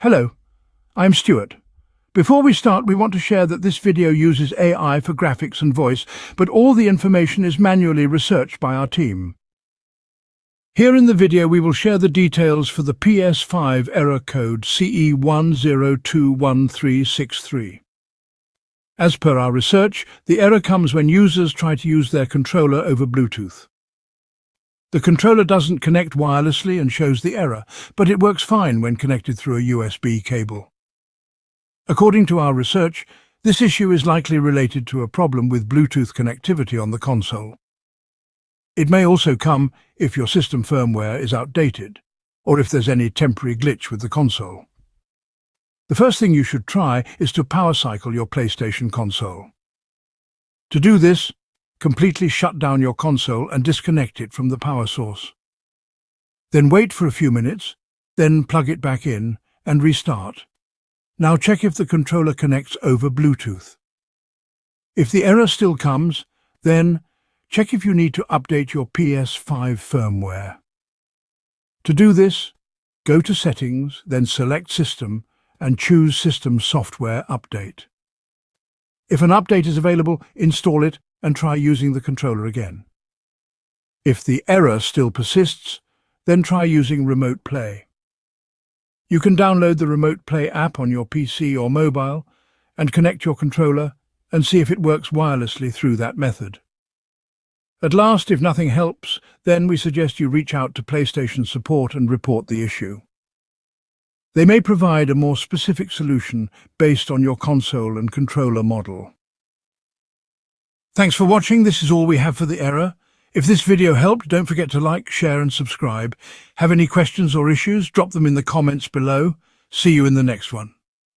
Hello, I'm Stuart. Before we start, we want to share that this video uses AI for graphics and voice, but all the information is manually researched by our team. Here in the video, we will share the details for the PS5 error code CE-102136-3. As per our research, the error comes when users try to use their controller over Bluetooth. The controller doesn't connect wirelessly and shows the error, but it works fine when connected through a USB cable. According to our research, this issue is likely related to a problem with Bluetooth connectivity on the console. It may also come if your system firmware is outdated, or if there's any temporary glitch with the console. The first thing you should try is to power cycle your PlayStation console. To do this, completely shut down your console and disconnect it from the power source. Then wait for a few minutes, then plug it back in and restart. Now check if the controller connects over Bluetooth. If the error still comes, then check if you need to update your PS5 firmware. To do this, go to Settings, then select System and choose System Software Update. If an update is available, install it and try using the controller again. If the error still persists, then try using Remote Play. You can download the Remote Play app on your PC or mobile and connect your controller and see if it works wirelessly through that method. At last, if nothing helps, then we suggest you reach out to PlayStation support and report the issue. They may provide a more specific solution based on your console and controller model. Thanks for watching. This is all we have for the error. If this video helped, don't forget to like, share and subscribe. Have any questions or issues? Drop them in the comments below. See you in the next one.